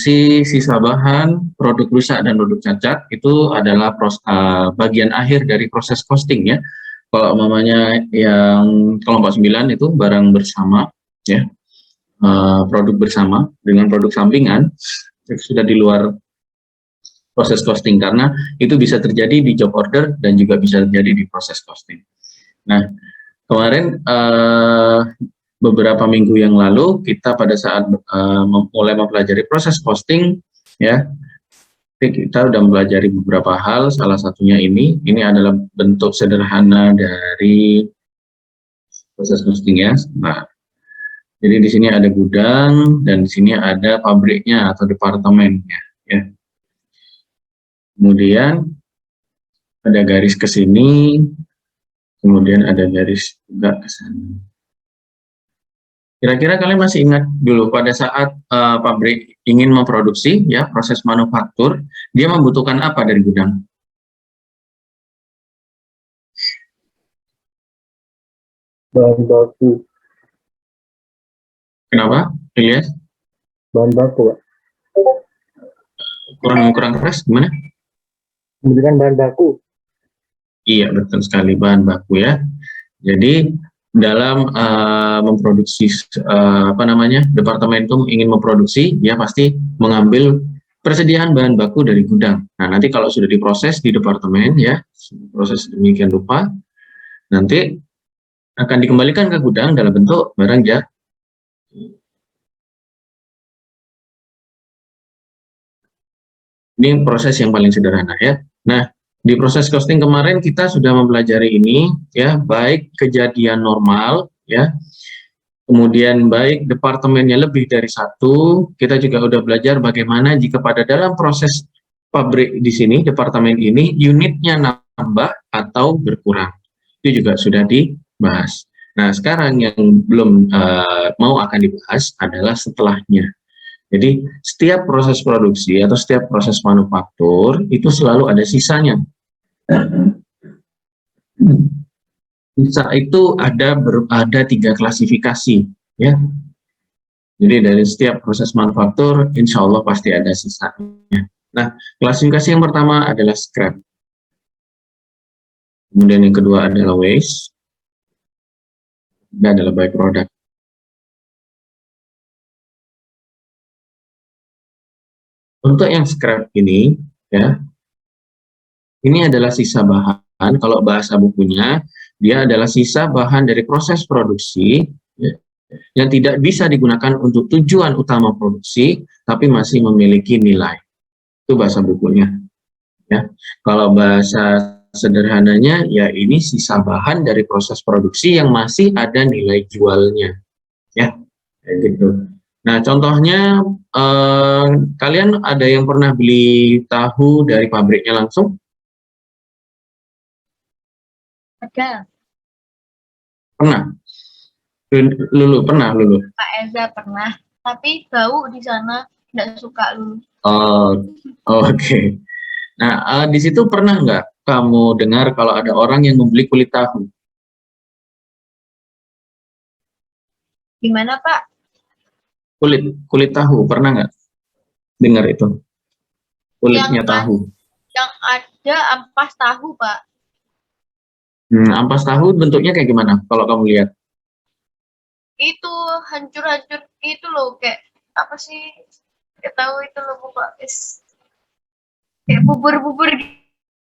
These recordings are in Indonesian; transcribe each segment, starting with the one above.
sisa bahan, produk rusak dan produk cacat itu adalah bagian akhir dari proses costing ya. Kalau umpamanya yang kelompok 9 itu barang bersama ya, produk bersama dengan produk sampingan itu sudah di luar proses costing karena itu bisa terjadi di job order dan juga bisa terjadi di proses costing. Nah, kemarin beberapa minggu yang lalu kita pada saat mulai mempelajari proses costing ya, kita sudah mempelajari beberapa hal, salah satunya ini adalah bentuk sederhana dari proses costing ya. Nah, jadi di sini ada gudang dan di sini ada pabriknya atau departemennya ya. Kemudian ada garis ke sini, kemudian ada garis juga ke sana. Kira-kira kalian masih ingat dulu pada saat pabrik ingin memproduksi ya, proses manufaktur, dia membutuhkan apa dari gudang? Bahan baku. Kenapa, Ilyas? Bahan baku, Pak. Kurang keras gimana? Membutuhkan bahan baku. Iya, betul sekali, bahan baku ya. Jadi dalam memproduksi departemen itu ingin memproduksi, dia pasti mengambil persediaan bahan baku dari gudang. Nah, nanti kalau sudah diproses di departemen ya, proses demikian rupa, nanti akan dikembalikan ke gudang dalam bentuk barang jadi. Ini proses yang paling sederhana ya. Nah, di proses costing kemarin kita sudah mempelajari ini ya, baik kejadian normal ya, kemudian baik departemennya lebih dari satu. Kita juga sudah belajar bagaimana jika pada dalam proses pabrik di sini, departemen ini, unitnya nambah atau berkurang. Itu juga sudah dibahas. Nah, sekarang yang belum mau akan dibahas adalah setelahnya. Jadi setiap proses produksi atau setiap proses manufaktur itu selalu ada sisanya. Sisa itu ada 3 klasifikasi ya. Jadi dari setiap proses manufaktur insya Allah pasti ada sisanya. Nah, klasifikasi yang pertama adalah scrap. Kemudian yang kedua adalah waste. Dan adalah byproduct. Untuk yang scrap ini, ya, ini adalah sisa bahan. Kalau bahasa bukunya, dia adalah sisa bahan dari proses produksi ya, yang tidak bisa digunakan untuk tujuan utama produksi, tapi masih memiliki nilai. Itu bahasa bukunya. Ya, kalau bahasa sederhananya, ya ini sisa bahan dari proses produksi yang masih ada nilai jualnya. Ya, kayak gitu. Nah, contohnya kalian ada yang pernah beli tahu dari pabriknya langsung? Ada. Pernah? Lulu, pernah Lulu? Pak Eza pernah, tapi bau di sana, nggak suka Lulu. Oh, oke. Nah, di situ pernah nggak kamu dengar kalau ada orang yang membeli kulit tahu? Gimana Pak? Kulit tahu, pernah nggak dengar itu? Kulitnya tahu. Yang ada ampas tahu, Pak. Ampas tahu bentuknya kayak gimana kalau kamu lihat? Itu hancur-hancur itu loh, kayak apa sih? Nggak tahu itu loh, Pak. Kayak bubur-bubur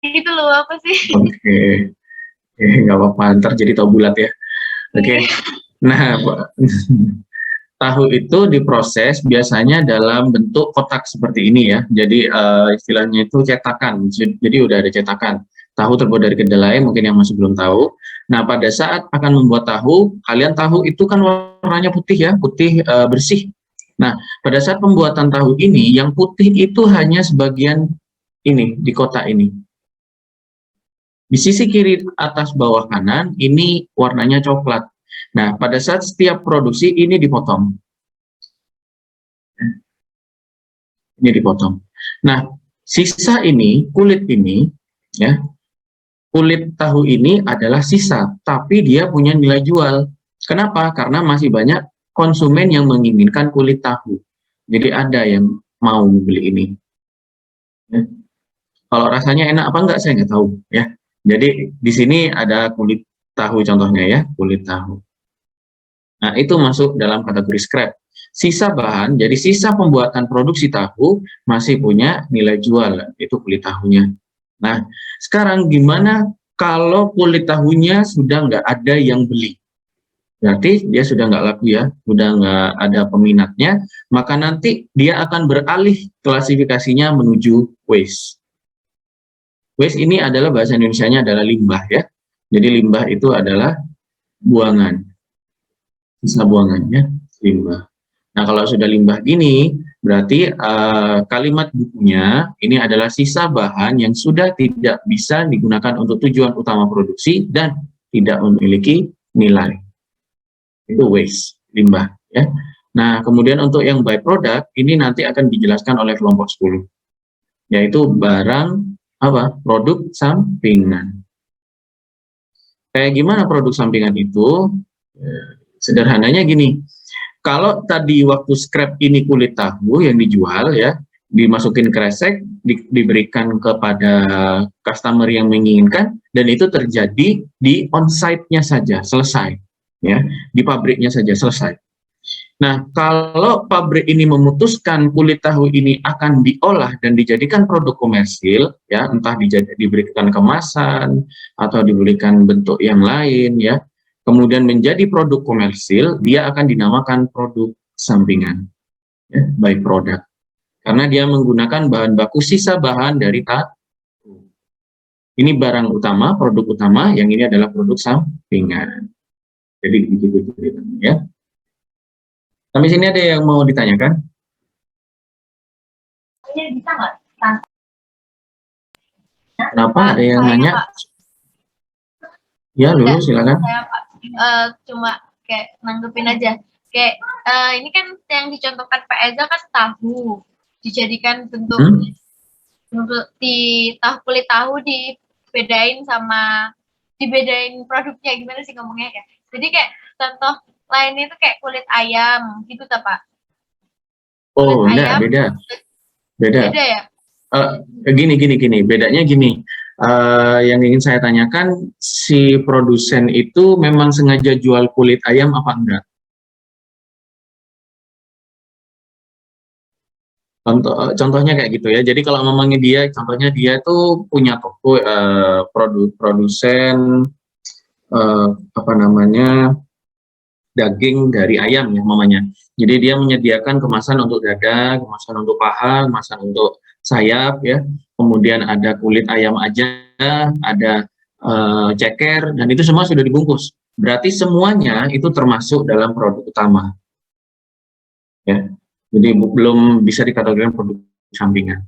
gitu loh, apa sih? Oke, nggak apa-apa, ntar jadi tahu bulat ya. Oke. Nah, tahu itu diproses biasanya dalam bentuk kotak seperti ini ya. Jadi istilahnya itu cetakan. Jadi udah ada cetakan. Tahu terbuat dari kedelai, mungkin yang masih belum tahu. Nah, pada saat akan membuat tahu, kalian tahu itu kan warnanya putih ya, putih bersih. Nah, pada saat pembuatan tahu ini, yang putih itu hanya sebagian ini, di kotak ini. Di sisi kiri atas bawah kanan, ini warnanya coklat. Nah, pada saat setiap produksi ini dipotong. Ini dipotong. Nah, sisa ini, kulit ini, ya, kulit tahu ini adalah sisa, tapi dia punya nilai jual. Kenapa? Karena masih banyak konsumen yang menginginkan kulit tahu. Jadi ada yang mau beli ini. Ya. Kalau rasanya enak apa enggak saya nggak tahu ya. Jadi di sini ada kulit tahu contohnya ya, kulit tahu. Nah, itu masuk dalam kategori scrap. Sisa bahan, jadi sisa pembuatan produksi tahu masih punya nilai jual, itu kulit tahunya. Nah, sekarang gimana kalau kulit tahunya sudah nggak ada yang beli? Berarti dia sudah nggak laku ya, sudah nggak ada peminatnya, maka nanti dia akan beralih klasifikasinya menuju waste. Waste ini adalah bahasa Indonesianya adalah limbah ya. Jadi limbah itu adalah buangan, sisa buangannya limbah. Nah, kalau sudah limbah gini, berarti kalimat bukunya ini adalah sisa bahan yang sudah tidak bisa digunakan untuk tujuan utama produksi dan tidak memiliki nilai. Itu waste, limbah. Ya. Nah, kemudian untuk yang byproduct, ini nanti akan dijelaskan oleh kelompok 10, yaitu barang apa? Produk sampingan. Kayak gimana produk sampingan itu? Sederhananya gini, kalau tadi waktu scrap ini kulit tahu yang dijual ya, dimasukin kresek, diberikan kepada customer yang menginginkan, dan itu terjadi di on-site-nya saja, selesai. Ya, di pabriknya saja, selesai. Nah, kalau pabrik ini memutuskan kulit tahu ini akan diolah dan dijadikan produk komersil, ya, entah diberikan kemasan atau diberikan bentuk yang lain, ya, kemudian menjadi produk komersil, dia akan dinamakan produk sampingan, ya, by product, karena dia menggunakan bahan baku sisa bahan dari tahu. Ini barang utama, produk utama, yang ini adalah produk sampingan. Jadi begitu ceritanya, ya. Sampai sini ada yang mau ditanyakan? Bisa nggak? Kenapa ada yang nanya? Ya, dulu silakan. Saya cuma kayak nanggepin aja. Kayak ini kan yang dicontohkan Pak Eza kan tahu dijadikan bentuk di kulit tahu dibedain produknya, gimana sih ngomongnya ya? Jadi kayak contoh lainnya itu kayak kulit ayam gitu tak Pak? Oh, enggak, beda. Beda ya? Gini, bedanya gini. Yang ingin saya tanyakan, si produsen itu memang sengaja jual kulit ayam apa enggak? Contohnya kayak gitu ya. Jadi kalau memangnya contohnya dia tuh punya toko produsen apa namanya, daging dari ayam ya mamanya. Jadi dia menyediakan kemasan untuk dada, kemasan untuk paha, kemasan untuk sayap ya. Kemudian ada kulit ayam aja, ada ceker, dan itu semua sudah dibungkus. Berarti semuanya itu termasuk dalam produk utama. Ya. Jadi belum bisa dikategorikan produk sampingan.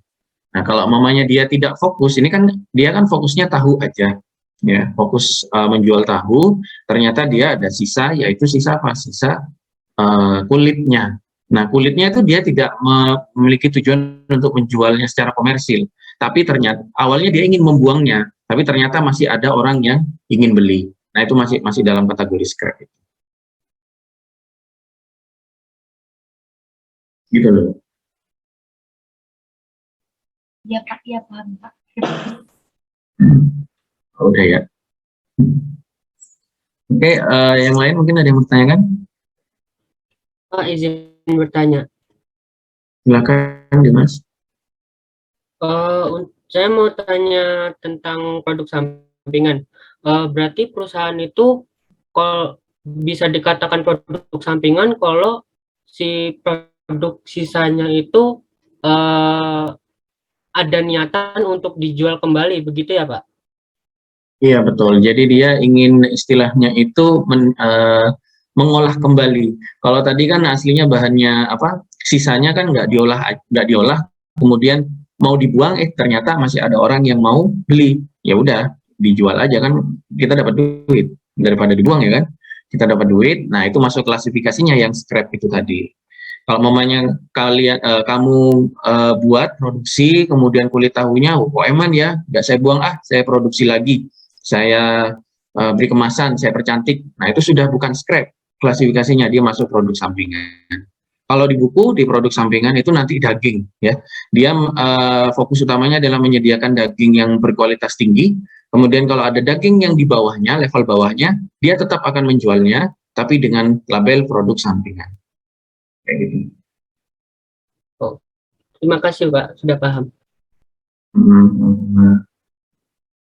Nah, kalau mamanya dia tidak fokus, ini kan dia kan fokusnya tahu aja. Ya, fokus menjual tahu, ternyata dia ada sisa, yaitu sisa apa? Sisa kulitnya. Nah, kulitnya itu dia tidak memiliki tujuan untuk menjualnya secara komersil, tapi ternyata awalnya dia ingin membuangnya, tapi ternyata masih ada orang yang ingin beli. Nah, itu masih dalam kategori scrap. Gitu loh. Iya Pak, iya paham Pak. Udah ya. Oke, yang lain mungkin ada yang mau ditanyakan? Pak, izin bertanya. Silakan, Dimas. Saya mau tanya tentang produk sampingan. Berarti perusahaan itu kalau bisa dikatakan produk sampingan kalau si produk sisanya itu ada niatan untuk dijual kembali, begitu ya Pak? Iya betul. Jadi dia ingin istilahnya itu mengolah kembali. Kalau tadi kan aslinya bahannya apa? Sisanya kan nggak diolah, kemudian mau dibuang, ternyata masih ada orang yang mau beli. Ya udah, dijual aja kan, kita dapat duit daripada dibuang ya kan. Kita dapat duit. Nah itu masuk klasifikasinya yang scrap itu tadi. Kalau mamanya kamu buat produksi, kemudian kulit tahunya, kok eman ya, nggak saya buang saya produksi lagi. Saya beri kemasan, saya percantik. Nah, itu sudah bukan scrap. Klasifikasinya dia masuk produk sampingan. Kalau di buku, di produk sampingan itu nanti daging, ya. Dia fokus utamanya adalah menyediakan daging yang berkualitas tinggi. Kemudian kalau ada daging yang di bawahnya, level bawahnya, dia tetap akan menjualnya, tapi dengan label produk sampingan. Kayak gitu. Terima kasih Pak, sudah paham.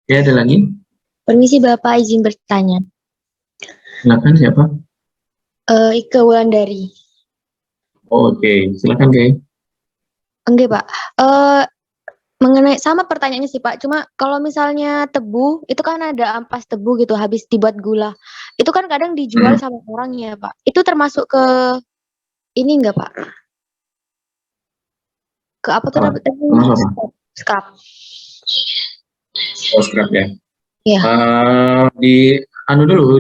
Ya, ada lagi? Permisi Bapak, izin bertanya. Silakan, siapa? Ike Wulandari. Oke, silakan Kay. Enggak Pak. Mengenai sama pertanyaannya sih Pak. Cuma kalau misalnya tebu, itu kan ada ampas tebu gitu, habis dibuat gula. Itu kan kadang dijual sama orang ya Pak. Itu termasuk ke ini enggak Pak? Ke apa tuh namanya? Scrap. Oh, scrap ya. Iya.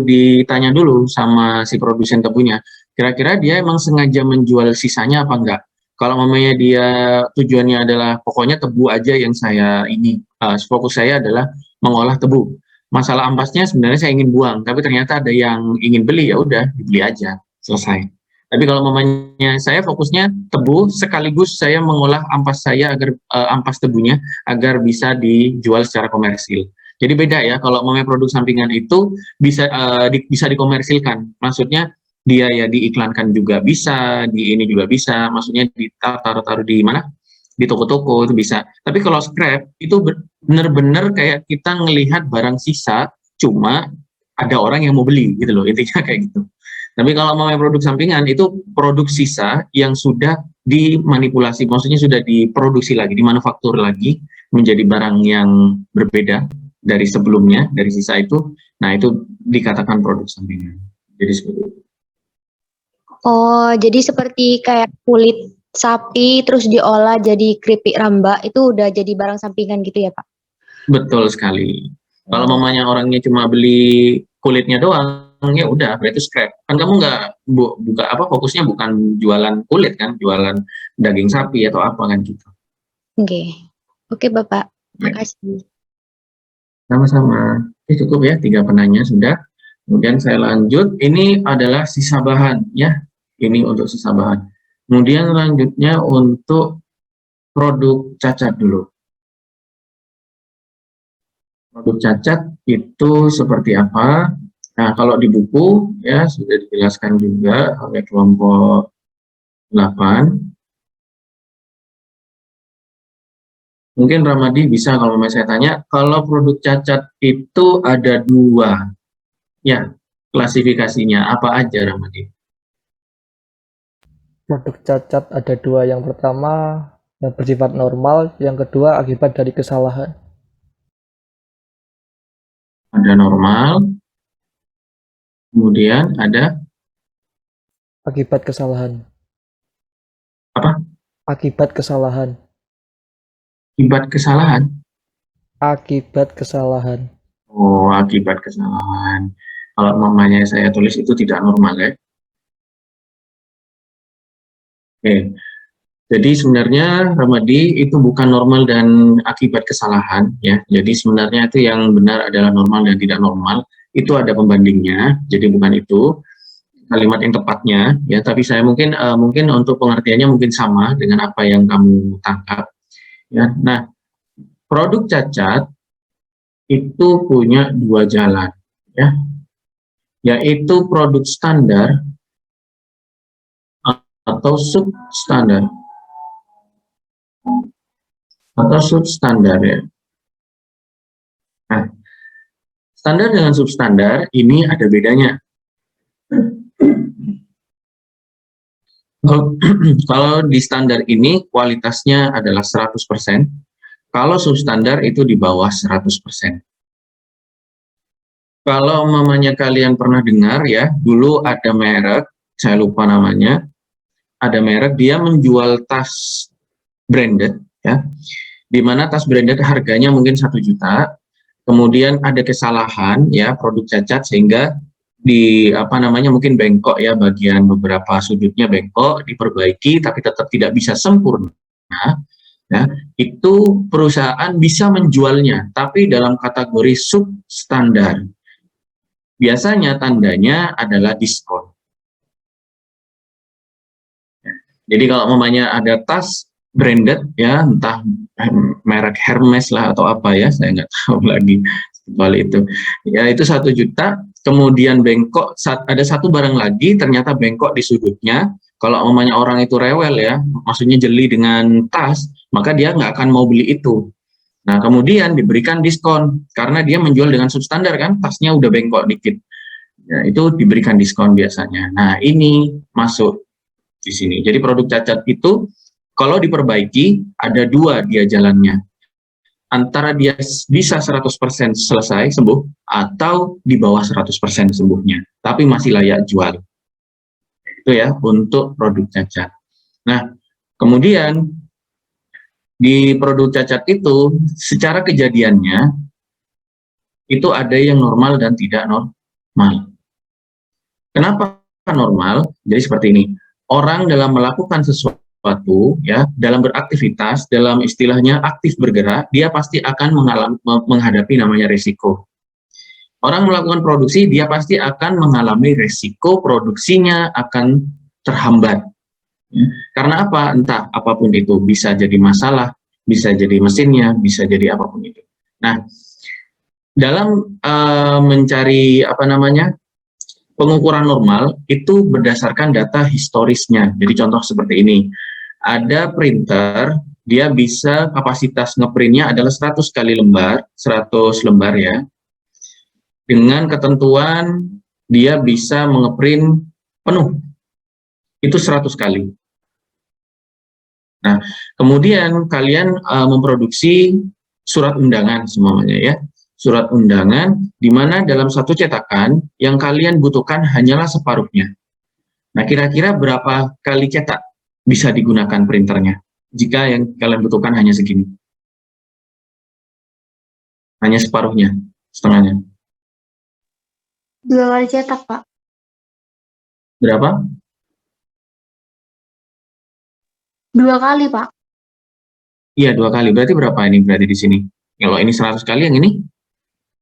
Ditanya dulu sama si produsen tebunya. Kira-kira dia emang sengaja menjual sisanya apa enggak? Kalau mamanya dia tujuannya adalah pokoknya tebu aja yang saya ini, fokus saya adalah mengolah tebu. Masalah ampasnya sebenarnya saya ingin buang, tapi ternyata ada yang ingin beli, ya udah dibeli aja, selesai. Tapi kalau mamanya saya fokusnya tebu, sekaligus saya mengolah ampas saya agar ampas tebunya agar bisa dijual secara komersil. Jadi beda ya, kalau mamanya produk sampingan itu bisa bisa dikomersilkan. Maksudnya dia ya diiklankan juga bisa, di ini juga bisa, maksudnya ditaruh di mana? Di toko-toko itu bisa. Tapi kalau scrap itu benar-benar kayak kita ngelihat barang sisa, cuma ada orang yang mau beli gitu loh, intinya kayak gitu. Tapi kalau mau produk sampingan itu produk sisa yang sudah dimanipulasi, maksudnya sudah diproduksi lagi, dimanufaktur lagi menjadi barang yang berbeda dari sebelumnya, dari sisa itu. Nah, itu dikatakan produk sampingan. Jadi seperti itu. Oh, jadi seperti kayak kulit sapi terus diolah jadi keripik ramba, itu udah jadi barang sampingan gitu ya Pak? Betul sekali. Kalau mamanya orangnya cuma beli kulitnya doang, ya udah berarti scrap. Kan kamu nggak buka apa, fokusnya bukan jualan kulit kan, jualan daging sapi atau apa kan gitu. Oke Bapak, makasih. Sama-sama. Cukup ya, 3 penanya sudah. Kemudian saya lanjut, ini adalah sisa bahan ya. Ini untuk sisa bahan. Kemudian lanjutnya untuk produk cacat dulu. Produk cacat itu seperti apa? Nah, kalau di buku ya sudah dijelaskan juga oleh kelompok 8. Mungkin Ramadi bisa kalau saya tanya, kalau produk cacat itu ada 2. Ya, klasifikasinya apa aja Ramadi? Produk cacat ada 2. Yang pertama yang bersifat normal, yang kedua akibat dari kesalahan. Ada normal, kemudian ada Akibat kesalahan. apa? Akibat kesalahan. Akibat kesalahan. Akibat kesalahan. Oh, akibat kesalahan. Kalau mamanya saya tulis itu tidak normal ya. Oke. Jadi sebenarnya Ramadi itu bukan normal dan akibat kesalahan ya. Jadi sebenarnya itu yang benar adalah normal dan tidak normal. Itu ada pembandingnya. Jadi bukan itu kalimat yang tepatnya ya. Tapi saya mungkin untuk pengertiannya mungkin sama dengan apa yang kamu tangkap. Ya. Nah, produk cacat itu punya 2 jalan ya. Yaitu produk standar atau substandar. Atau substandar ya. Nah, standar dengan substandar ini ada bedanya. Kalau di standar ini kualitasnya adalah 100%, kalau substandar itu di bawah 100%. Kalau mamanya kalian pernah dengar ya, dulu ada merek, saya lupa namanya, ada merek dia menjual tas branded ya, di mana tas branded harganya mungkin 1 juta, kemudian ada kesalahan ya, produk cacat sehingga mungkin bengkok ya, bagian beberapa sudutnya bengkok, diperbaiki tapi tetap tidak bisa sempurna ya, itu perusahaan bisa menjualnya tapi dalam kategori substandar. Biasanya tandanya adalah diskon. Jadi kalau umpamanya ada tas branded ya, entah merek Hermes lah atau apa ya, saya nggak tahu lagi soal itu. Ya itu 1 juta, kemudian bengkok, ada satu barang lagi ternyata bengkok di sudutnya. Kalau umpamanya orang itu rewel ya, maksudnya jeli dengan tas, maka dia nggak akan mau beli itu. Nah kemudian diberikan diskon karena dia menjual dengan substandar kan, tasnya udah bengkok dikit. Ya, itu diberikan diskon biasanya. Nah ini masuk di sini. Jadi produk cacat itu kalau diperbaiki ada 2 dia jalannya. Antara dia bisa 100% selesai sembuh atau di bawah 100% sembuhnya, tapi masih layak jual. Itu ya untuk produk cacat. Nah, kemudian di produk cacat itu secara kejadiannya itu ada yang normal dan tidak normal. Kenapa normal? Jadi seperti ini. Orang dalam melakukan sesuatu ya, dalam beraktivitas, dalam istilahnya aktif bergerak, dia pasti akan menghadapi namanya risiko. Orang melakukan produksi, dia pasti akan mengalami risiko produksinya akan terhambat. Ya. Karena apa? Entah apapun itu, bisa jadi masalah, bisa jadi mesinnya, bisa jadi apapun itu. Nah, dalam mencari pengukuran normal itu berdasarkan data historisnya. Jadi contoh seperti ini, ada printer, dia bisa kapasitas ngeprintnya adalah 100 kali lembar, 100 lembar ya. Dengan ketentuan dia bisa mengeprint penuh, itu 100 kali. Nah, kemudian kalian memproduksi surat undangan semuanya ya. Surat undangan di mana dalam satu cetakan yang kalian butuhkan hanyalah separuhnya. Nah, kira-kira berapa kali cetak bisa digunakan printernya jika yang kalian butuhkan hanya segini? Hanya separuhnya, setengahnya. 2 kali cetak, Pak. Berapa? 2 kali, Pak. Iya, 2 kali. Berarti berapa ini berarti di sini? Kalau ini 100 kali, yang ini?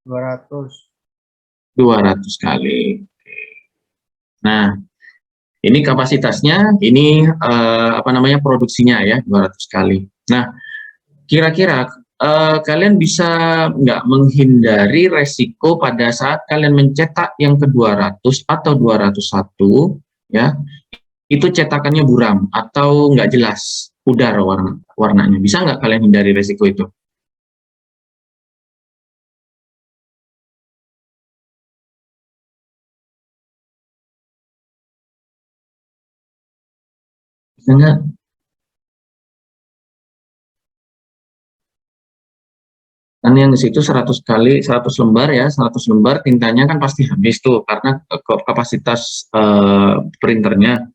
200. 200 kali. Nah, ini kapasitasnya, ini produksinya ya, 200 kali. Nah, kira-kira kalian bisa nggak menghindari resiko pada saat kalian mencetak yang ke-200 atau 201, ya, itu cetakannya buram atau nggak jelas, pudar warnanya. Bisa nggak kalian hindari resiko itu? Bisa nggak? Kan yang di situ 100 kali 100 lembar ya, 100 lembar tintanya kan pasti habis tuh karena kapasitas printernya.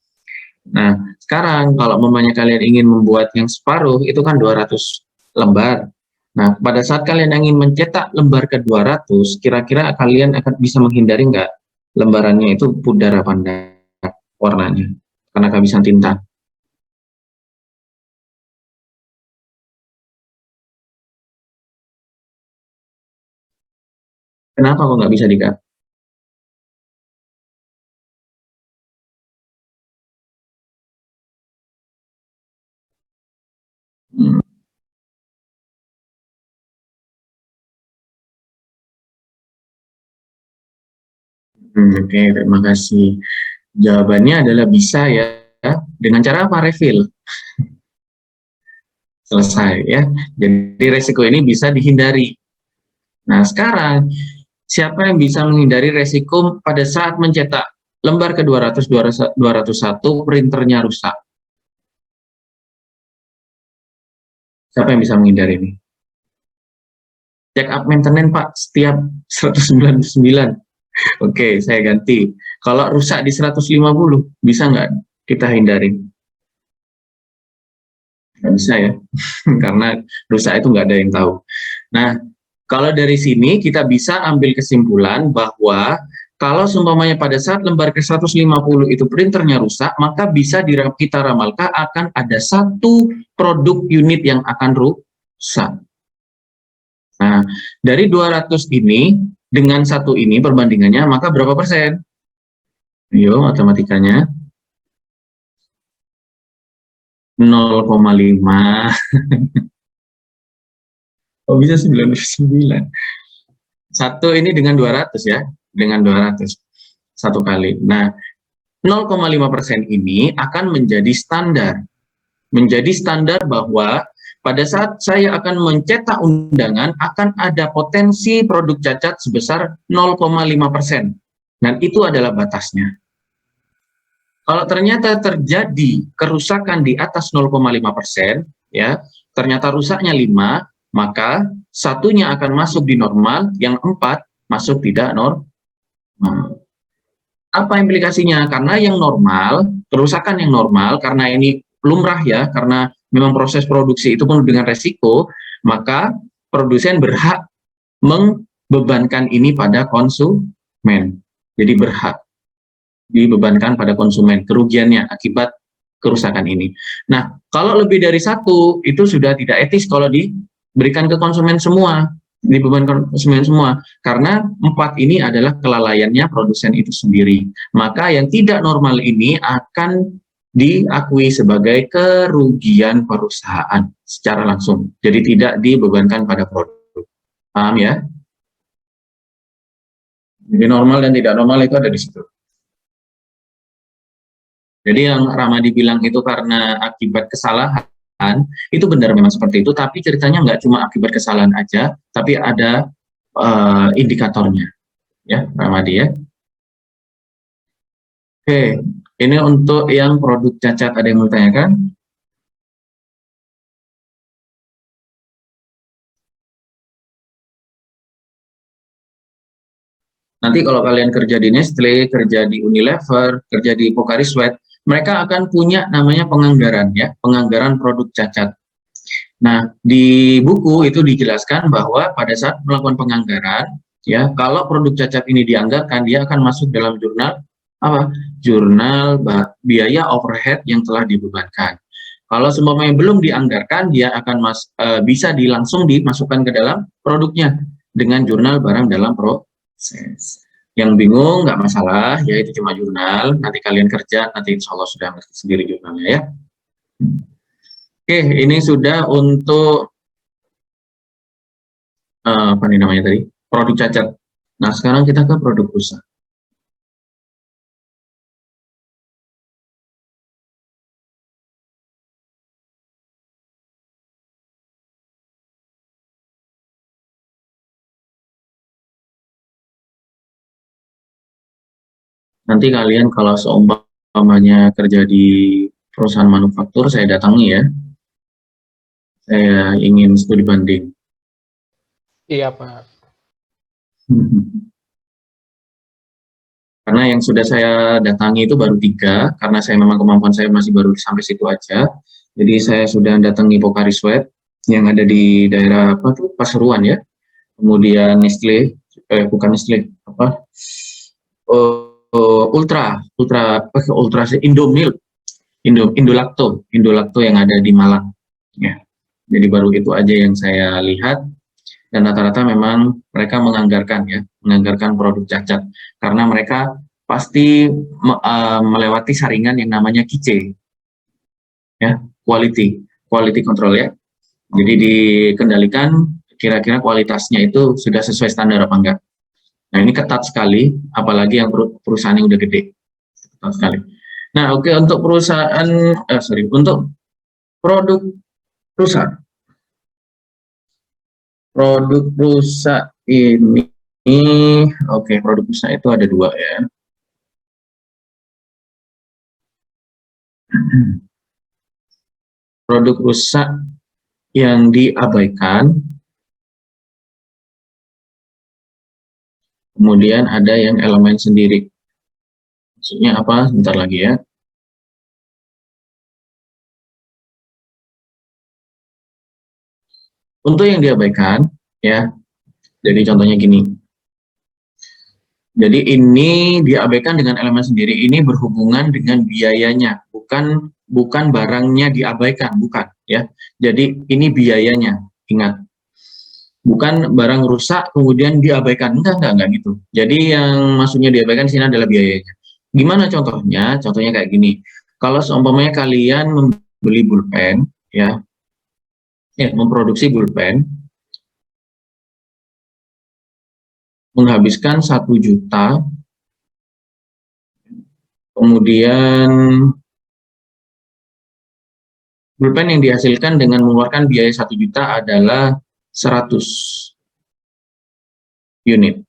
Nah, sekarang kalau mamanya kalian ingin membuat yang separuh itu kan 200 lembar. Nah, pada saat kalian ingin mencetak lembar ke 200, kira-kira kalian akan bisa menghindari nggak lembarannya itu pudar apa enggak warnanya karena kehabisan tinta? Kenapa kok nggak bisa dikat? Oke, terima kasih. Jawabannya adalah bisa ya. Dengan cara apa? Refill. Selesai ya. Jadi resiko ini bisa dihindari. Nah, sekarang siapa yang bisa menghindari resiko pada saat mencetak lembar ke 200 201 printernya rusak? Siapa yang bisa menghindari ini? Check up maintenance Pak setiap 199. Oke, saya ganti. Kalau rusak di 150, bisa nggak kita hindari? Nggak bisa ya, karena rusak itu nggak ada yang tahu. Nah, kalau dari sini kita bisa ambil kesimpulan bahwa kalau seumpamanya pada saat lembar ke 150 itu printernya rusak, maka bisa kita ramalkan akan ada satu produk unit yang akan rusak. Nah, dari 200 ini dengan satu ini perbandingannya, maka berapa persen? Yo, matematikanya. 0,5. Oh bisa 99. Satu ini dengan 200 ya, dengan 200 satu kali. Nah, 0,5% ini akan menjadi standar bahwa pada saat saya akan mencetak undangan akan ada potensi produk cacat sebesar 0,5%. Dan itu adalah batasnya. Kalau ternyata terjadi kerusakan di atas 0,5%, ya, ternyata rusaknya 5, maka satunya akan masuk di normal, yang 4 masuk tidak normal. Apa implikasinya? Karena yang normal, kerusakan yang normal, karena ini lumrah ya, karena memang proses produksi itu pun dengan resiko, maka produsen berhak membebankan ini pada konsumen. Jadi berhak dibebankan pada konsumen kerugiannya akibat kerusakan ini. Nah, kalau lebih dari 1 itu sudah tidak etis kalau diberikan ke konsumen semua, dibebankan konsumen semua, karena 4 ini adalah kelalaiannya produsen itu sendiri. Maka yang tidak normal ini akan diakui sebagai kerugian perusahaan secara langsung. Jadi tidak dibebankan pada produk. Paham ya? Jadi normal dan tidak normal itu ada di situ. Jadi yang Ramadi bilang itu karena akibat kesalahan, itu benar memang seperti itu, tapi ceritanya nggak cuma akibat kesalahan aja, tapi ada indikatornya. Ya, Ramadi ya. Oke, ini untuk yang produk cacat, ada yang mau tanyakan? Nanti kalau kalian kerja di Nestle, kerja di Unilever, kerja di Pocari Sweat, mereka akan punya namanya penganggaran ya, penganggaran produk cacat. Nah, di buku itu dijelaskan bahwa pada saat melakukan penganggaran, ya, kalau produk cacat ini dianggarkan, dia akan masuk dalam jurnal apa? Jurnal biaya overhead yang telah dibebankan. Kalau semuanya belum dianggarkan, dia akan bisa langsung dimasukkan ke dalam produknya dengan jurnal barang dalam proses. Yang bingung nggak masalah, ya itu cuma jurnal. Nanti kalian kerja, nanti insya Allah sudah ngerti sendiri jurnalnya ya. Oke, ini sudah untuk apa nih namanya tadi? Produk cacat. Nah, sekarang kita ke produk rusak. Nanti kalian kalau seumpamanya kerja di perusahaan manufaktur, saya datangi ya. Saya ingin studi banding. Iya, Pak. Karena yang sudah saya datangi itu baru 3, karena saya memang kemampuan saya masih baru sampai situ aja. Jadi saya sudah datangi Pocari Sweat yang ada di daerah apa tuh, Pasuruan ya. Kemudian Nestle, bukan Nestle, apa? Ultra Indomilk, Indolacto yang ada di Malang. Ya. Jadi baru itu aja yang saya lihat, dan rata-rata memang mereka menganggarkan produk cacat karena mereka pasti melewati saringan yang namanya QC, ya, quality control ya. Jadi dikendalikan kira-kira kualitasnya itu sudah sesuai standar apa enggak. Nah ini ketat sekali, apalagi yang perusahaan yang udah gede, ketat sekali. Nah oke, untuk perusahaan, untuk produk rusak. Produk rusak ini, oke, produk rusak itu ada 2 ya. Produk rusak yang diabaikan, kemudian ada yang elemen sendiri. Maksudnya apa? Sebentar lagi ya. Untuk yang diabaikan, ya, jadi contohnya gini. Jadi ini diabaikan dengan elemen sendiri, ini berhubungan dengan biayanya, bukan barangnya diabaikan, bukan ya. Jadi ini biayanya, ingat. Bukan barang rusak kemudian diabaikan, enggak gitu. Jadi yang maksudnya diabaikan di sini adalah biayanya. Gimana contohnya? Contohnya kayak gini. Kalau seumpamanya kalian beli pulpen, ya, memproduksi pulpen, menghabiskan 1 juta, kemudian pulpen yang dihasilkan dengan mengeluarkan biaya 1 juta adalah 100 unit.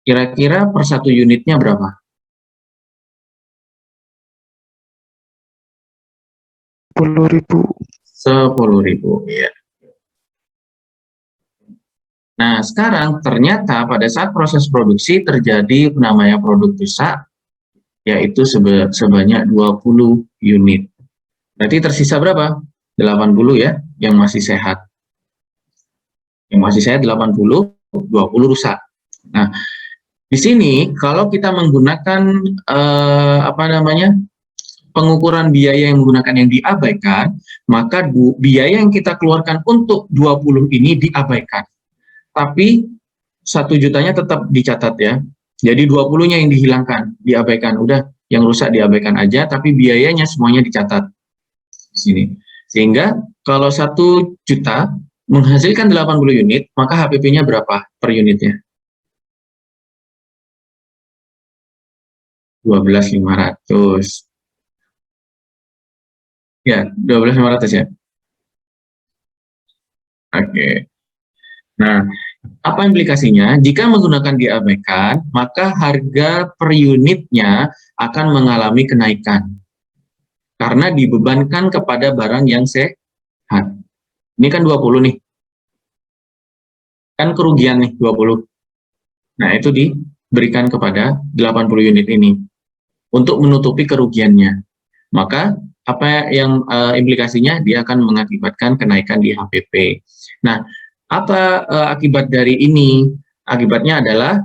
Kira-kira per 1 unitnya berapa? 10.000. 10.000, ya. Nah, sekarang ternyata pada saat proses produksi terjadi namanya produk rusak, yaitu sebanyak 20 unit. Berarti tersisa berapa? 80 ya, yang masih sehat. Yang masih sehat 80, 20 rusak. Nah, di sini kalau kita menggunakan pengukuran biaya yang menggunakan yang diabaikan, maka biaya yang kita keluarkan untuk 20 ini diabaikan. Tapi 1 jutanya tetap dicatat ya. Jadi 20-nya yang dihilangkan, diabaikan. Udah, yang rusak diabaikan aja, tapi biayanya semuanya dicatat di sini. Sehingga kalau 1 juta menghasilkan 80 unit, maka HPP-nya berapa per unitnya? 12.500. Ya, 12.500 ya. Oke. Nah, apa implikasinya? Jika menggunakan diabaikan, maka harga per unitnya akan mengalami kenaikan. Karena dibebankan kepada barang yang sehat. Ini kan 20 nih. Kan kerugian nih 20. Nah, itu diberikan kepada 80 unit ini untuk menutupi kerugiannya. Maka apa yang implikasinya? Dia akan mengakibatkan kenaikan di HPP. Nah, apa akibat dari ini? Akibatnya adalah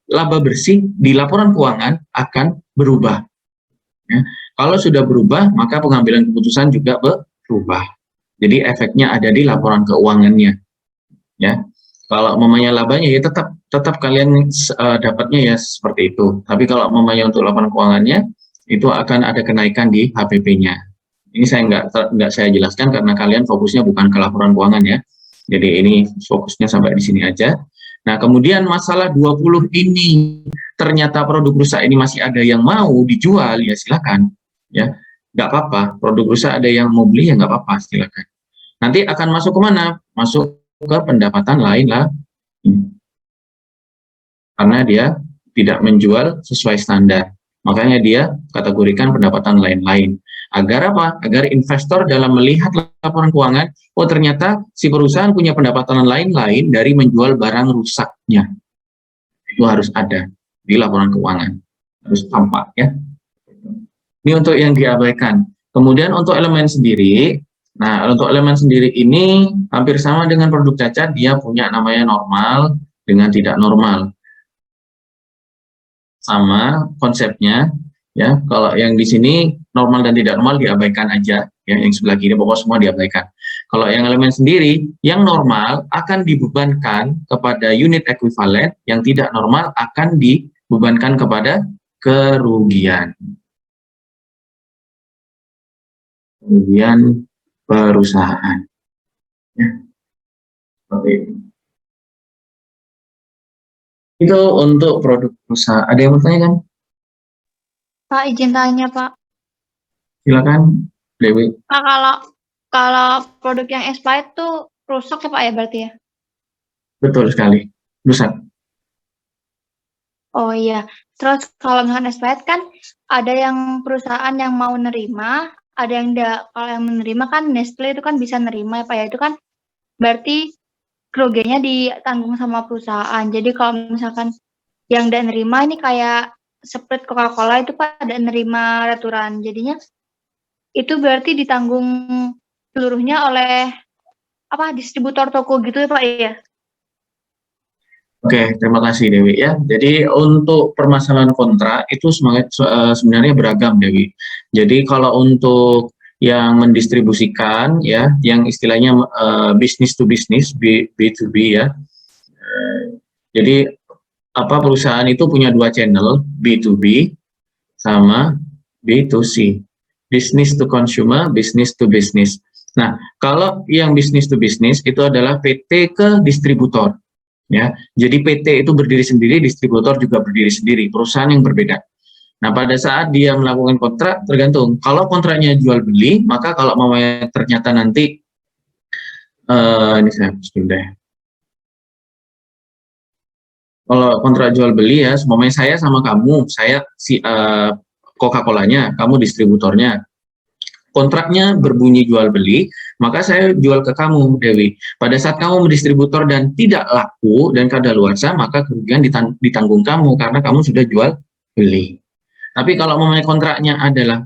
laba bersih di laporan keuangan akan berubah. Ya. Kalau sudah berubah, maka pengambilan keputusan juga berubah. Jadi efeknya ada di laporan keuangannya. Ya, kalau mamanya labanya ya tetap kalian dapatnya ya seperti itu. Tapi kalau mamanya untuk laporan keuangannya itu akan ada kenaikan di HPP-nya. Ini saya nggak saya jelaskan karena kalian fokusnya bukan ke laporan keuangan ya. Jadi ini fokusnya sampai di sini aja. Nah, kemudian masalah 20 ini ternyata produk rusak ini masih ada yang mau dijual, ya silakan. Ya, nggak apa-apa. Produk rusak ada yang mau beli ya nggak apa-apa, silakan. Nanti akan masuk ke mana? Masuk ke pendapatan lain lah. Karena dia tidak menjual sesuai standar. Makanya dia kategorikan pendapatan lain-lain. Agar apa? Agar investor dalam melihat laporan keuangan, oh ternyata si perusahaan punya pendapatan lain-lain dari menjual barang rusaknya. Itu harus ada di laporan keuangan. Harus tampak ya. Ini untuk yang diabaikan. Kemudian untuk elemen sendiri, nah untuk elemen sendiri ini hampir sama dengan produk cacat, dia punya namanya normal dengan tidak normal. Sama konsepnya ya. Kalau yang di sini normal dan tidak normal diabaikan aja ya, yang sebelah kiri pokoknya semua diabaikan. Kalau yang elemen sendiri, yang normal akan dibebankan kepada unit ekuivalen, yang tidak normal akan dibebankan kepada kerugian perusahaan ya, seperti itu. Itu untuk produk perusahaan. Ada yang mau tanya kan? Pak, izin tanya, Pak. Silakan, Dewi. Pak, kalau produk yang expired tuh rusak ya, Pak, ya berarti ya? Betul sekali, rusak. Oh iya. Terus kalau misalkan expired kan ada yang perusahaan yang mau nerima, ada yang enggak. Kalau yang menerima kan Nestle itu kan bisa nerima ya, Pak ya. Itu kan berarti kerugiannya ditanggung sama perusahaan. Jadi kalau misalkan yang enggak nerima ini kayak Sprite, Coca-Cola itu pada nerima aturan. Jadinya itu berarti ditanggung seluruhnya oleh distributor toko gitu ya Pak ya? Oke, terima kasih Dewi ya. Jadi untuk permasalahan kontrak itu sebenarnya beragam Dewi. Jadi kalau untuk yang mendistribusikan ya, yang istilahnya business to business, B2B ya. Jadi perusahaan itu punya 2 channel, B2B sama B2C. business to consumer, business to business. Nah, kalau yang business to business itu adalah PT ke distributor. Ya, jadi PT itu berdiri sendiri, distributor juga berdiri sendiri, perusahaan yang berbeda. Nah, pada saat dia melakukan kontrak, tergantung. Kalau kontraknya jual beli, maka kalau mamanya ternyata nanti, ini saya hapus dulu deh. Kalau kontrak jual beli ya, mamanya saya sama kamu, saya si Coca-Colanya, kamu distributornya. Kontraknya berbunyi jual beli, maka saya jual ke kamu, Dewi. Pada saat kamu mendistributor dan tidak laku dan kadaluarsa, maka kerugian ditanggung kamu karena kamu sudah jual beli. Tapi kalau memang kontraknya adalah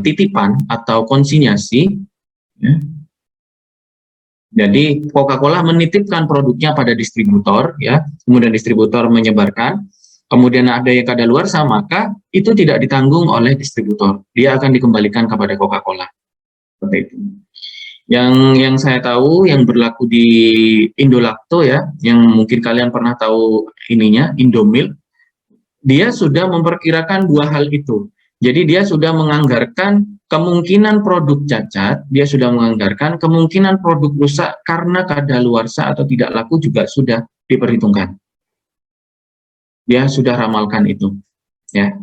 titipan atau konsinyasi, ya, jadi Coca-Cola menitipkan produknya pada distributor, ya, kemudian distributor menyebarkan, kemudian ada yang kadaluarsa, maka itu tidak ditanggung oleh distributor, dia akan dikembalikan kepada Coca-Cola. Seperti itu. Yang saya tahu, yang berlaku di Indolacto ya, yang mungkin kalian pernah tahu ininya, Indomilk, dia sudah memperkirakan dua hal itu. Jadi dia sudah menganggarkan kemungkinan produk cacat, dia sudah menganggarkan kemungkinan produk rusak karena kadaluarsa atau tidak laku juga sudah diperhitungkan. Dia sudah ramalkan itu. Ya.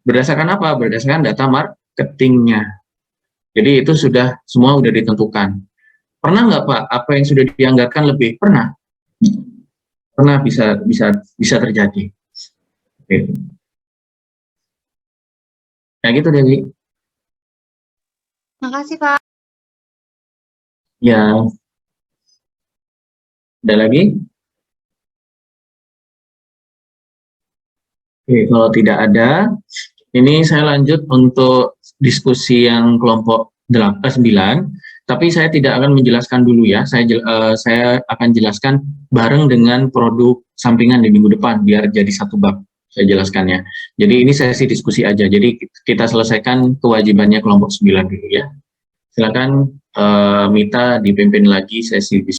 Berdasarkan apa? Berdasarkan data marketingnya. Jadi itu sudah semua sudah ditentukan. Pernah nggak Pak? Apa yang sudah dianggarkan lebih? Pernah. Pernah bisa terjadi. Oke. Ya gitu Dewi. Makasih, Pak. Ya. Ada lagi? Oke, kalau tidak ada, ini saya lanjut untuk diskusi yang kelompok 9, tapi saya tidak akan menjelaskan dulu ya, saya akan jelaskan bareng dengan produk sampingan di minggu depan, biar jadi satu bab saya jelaskannya. Jadi ini sesi diskusi aja, jadi kita selesaikan kewajibannya kelompok 9 dulu ya. Silakan Mita dipimpin lagi sesi diskusi.